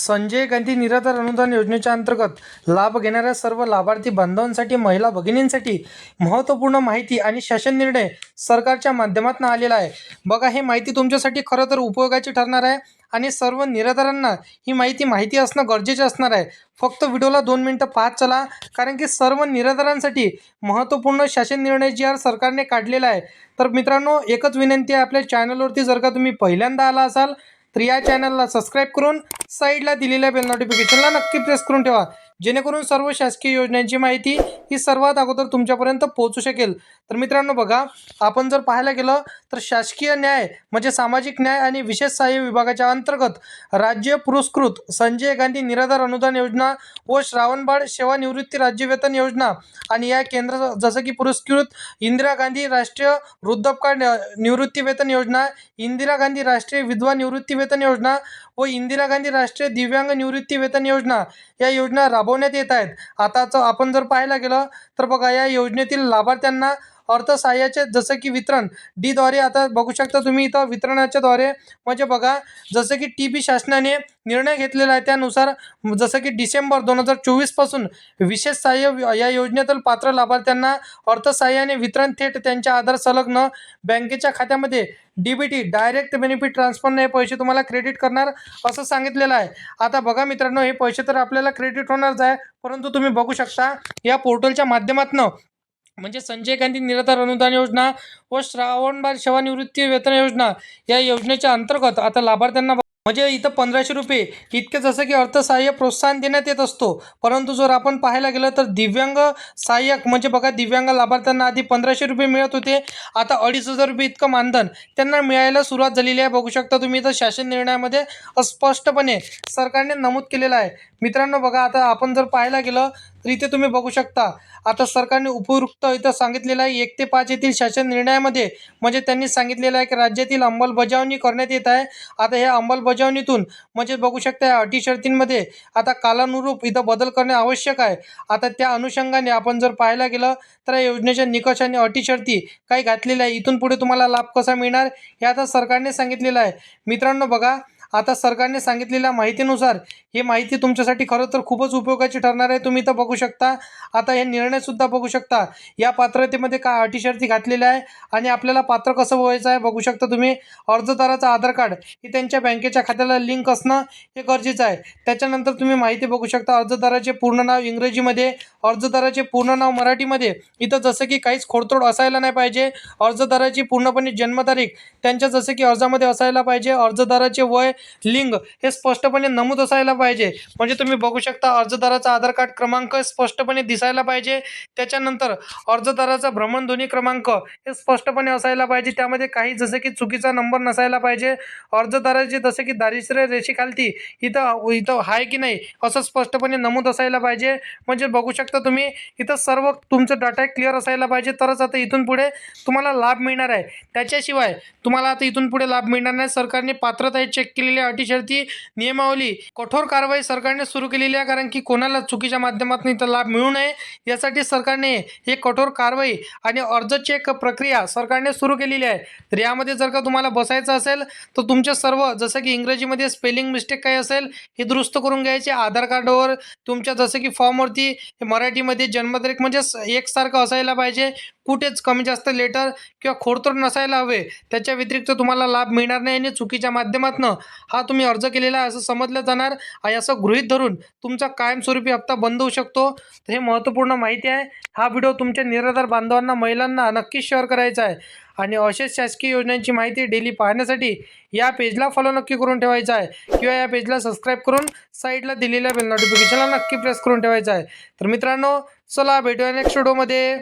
संजय गांधी निराधार अनुदान योजनेच्या अंतर्गत लाभ घेणाऱ्या सर्व लाभार्थी बांधवांसाठी, महिला भगिनींसाठी महत्त्वपूर्ण माहिती आणि शासन निर्णय सरकारच्या माध्यमातून आलेला आहे. बघा, ही माहिती तुमच्यासाठी खरं तर उपयोगाची ठरणार आहे आणि सर्व निराधारांना ही माहिती असणं गरजेचं असणार आहे. फक्त व्हिडिओला 2 मिनिटं पाहत चला, कारण की सर्व निराधारांसाठी महत्त्वपूर्ण शासन निर्णय जे आज सरकारने काढलेला आहे. तर मित्रांनो, एकच विनंती आहे, आपल्या चॅनलवरती जर का तुम्ही पहिल्यांदा आला असाल तर या चॅनलला सबस्क्राईब करून साईडला दिलेल्या बेल नोटिफिकेशनला नक्की प्रेस करून ठेवा, जेणेकरून सर्व शासकीय योजनांची माहिती ही सर्वात अगोदर तुमच्यापर्यंत पोहोचू शकेल. तर मित्रांनो बघा, आपण जर पाहायला गेलं तर शासकीय न्याय म्हणजे सामाजिक न्याय आणि विशेष सहाय्य विभागाच्या अंतर्गत राज्य पुरस्कृत संजय गांधी निराधार अनुदान योजना व श्रावणबाळ सेवानिवृत्ती राज्यवेतन योजना आणि या केंद्र जसं की पुरस्कृत इंदिरा गांधी राष्ट्रीय वृद्धापकाळ निवृत्ती वेतन योजना, इंदिरा गांधी राष्ट्रीय विधवा निवृत्ती वेतन योजना व इंदिरा गांधी राष्ट्रीय दिव्यांग निवृत्ती वेतन योजना या योजना राबवण्यात येत आहेत. आताच आपण जर पाहायला गेलं तर बघा, या योजनेतील लाभार्थ्यांना अर्थसहाय्याचे जसं की वितरण डीद्वारे आता बघू शकता तुम्ही इथं वितरणाच्या द्वारे, म्हणजे बघा जसं की TB शासनाने निर्णय घेतलेला आहे त्यानुसार जसं की डिसेंबर 2024 पासून विशेष सहाय्य या योजनेतील पात्र लाभार्थ्यांना अर्थसहाय्याने वितरण थेट त्यांच्या आधार संलग्न बँकेच्या खात्यामध्ये DBT डायरेक्ट बेनिफिट ट्रान्सफरने हे पैसे तुम्हाला क्रेडिट करणार असं सांगितलेलं आहे. आता बघा मित्रांनो, हे पैसे तर आपल्याला क्रेडिट होणारच आहे, परंतु तुम्ही बघू शकता या पोर्टलच्या माध्यमातून म्हणजे संजय गांधी निराधार अनुदान योजना व श्रावणबाळ सेवानिवृत्ती वेतन योजना या योजनेच्या अंतर्गत आता लाभार्थ्यांना म्हणजे इथं 1500 रुपये इतके जसं की अर्थसहाय्य प्रोत्साहन देण्यात येत असतो. परंतु जर आपण पाहायला गेलं तर दिव्यांग सहाय्यक म्हणजे बघा, दिव्यांग लाभार्थ्यांना आधी 1500 रुपये मिळत होते, आता 2500 रुपये इतकं मानधन त्यांना मिळायला सुरुवात झालेली आहे. बघू शकता तुम्ही इथं शासन निर्णयामध्ये स्पष्टपणे सरकारने नमूद केलेलं आहे. मित्रांनो बघा, आता आपण जर पाहायला गेलं तर इथे तुम्ही बघू शकता आता सरकारने उपयुक्त इथं सांगितलेलं आहे 1 ते 5 येथील शासन निर्णयामध्ये, म्हणजे त्यांनी सांगितलेलं आहे की राज्यातील अंमलबजावणी करण्यात येत आहे. आता हे अंमलबजावणीतून म्हणजे बघू शकता या अटी शर्तींमध्ये आता कालानुरूप इथं बदल करणे आवश्यक आहे. आता त्या अनुषंगाने आपण जर पाहायला गेलं तर या योजनेच्या निकष आणि अटी शर्ती काही घातलेल्या आहे. इथून पुढे तुम्हाला लाभ कसा मिळणार हे आता सरकारने सांगितलेलं आहे. मित्रांनो बघा, आता सरकारने सांगितलेल्या माहितीनुसार ही माहिती तुमच्यासाठी खरं तर खूपच उपयोगाची ठरणार आहे. तुम्ही इथं बघू शकता आता हे निर्णयसुद्धा बघू शकता, या पात्रतेमध्ये काय अटी शर्ती घातलेल्या आहे आणि आपल्याला पात्र कसं व्हायचं आहे बघू शकता तुम्ही. अर्जदाराचं आधार कार्ड हे त्यांच्या बँकेच्या खात्याला लिंक असणं हे गरजेचं आहे. त्याच्यानंतर तुम्ही माहिती बघू शकता, अर्जदाराचे पूर्ण नाव इंग्रजीमध्ये, अर्जदाराचे पूर्ण नाव मराठीमध्ये. इथं जसं की काहीच खोडतोड असायला नाही पाहिजे. अर्जदाराची पूर्णपणे जन्मतारीख त्यांच्या जसं की अर्जामध्ये असायला पाहिजे. अर्जदाराचे वय, लिंग हे स्पष्टपणे नमूद असायला पाहिजे. म्हणजे तुम्ही बघू शकता अर्जदाराचा आधार कार्ड क्रमांक स्पष्टपणे दिसायला पाहिजे. त्याच्यानंतर अर्जदाराचा भ्रमणध्वनी क्रमांक हे स्पष्टपणे असायला पाहिजे. त्यामध्ये काही जसं की चुकीचा नंबर नसायला पाहिजे. अर्जदाराचे जसं की दारिद्र्य रेषेखालती इथं आहे की नाही असं स्पष्टपणे नमूद असायला पाहिजे. म्हणजे बघू शकता तुम्ही इथं सर्व तुमचं डाटा क्लिअर असायला पाहिजे, तरच आता इथून पुढे तुम्हाला लाभ मिळणार आहे. त्याच्याशिवाय तुम्हाला आता इथून पुढे लाभ मिळणार नाही. सरकारने पात्रता चेक केलेल्या अटी शर्ती नियमावली कठोर कारवाई सरकारने सुरू केलेली आहे, कारण की कोणाला चुकीच्या माध्यमातून इथं लाभ मिळू नये यासाठी सरकारने हे कठोर कारवाई आणि अर्ज चेक प्रक्रिया सरकारने सुरू केलेली आहे. तर यामध्ये जर का तुम्हाला बसायचं असेल तर तुमचे सर्व जसं की इंग्रजीमध्ये स्पेलिंग मिस्टेक काही असेल हे दुरुस्त करून घ्यायचे. आधार कार्डवर तुमच्या जसं की फॉर्मवरती मराठीमध्ये जन्मतारीख म्हणजे एकसारखं असायला पाहिजे. कुठेच कमी जास्त लेटर किंवा खोडतोड नसायला हवे. त्याच्या व्यतिरिक्त तुम्हाला लाभ मिळणार नाही आणि चुकीच्या माध्यमातून हा तुम्ही अर्ज केलेला आहे असं समजलं जाणार आणि असं गृहीत धरून तुमचा कायमस्वरूपी हप्ता बंद होऊ शकतो. तर हे महत्त्वपूर्ण माहिती आहे. हा व्हिडिओ तुमच्या निराधार बांधवांना, महिलांना नक्कीच शेअर करायचा आहे आणि अशाच शासकीय योजनांची माहिती डेली पाहण्यासाठी या पेजला फॉलो नक्की करून ठेवायचा आहे किंवा या पेजला सबस्क्राईब करून साईडला दिलेल्या बेल नोटिफिकेशनला नक्की प्रेस करून ठेवायचा आहे. तर मित्रांनो, चला भेटूया नेक्स्ट व्हिडिओमध्ये.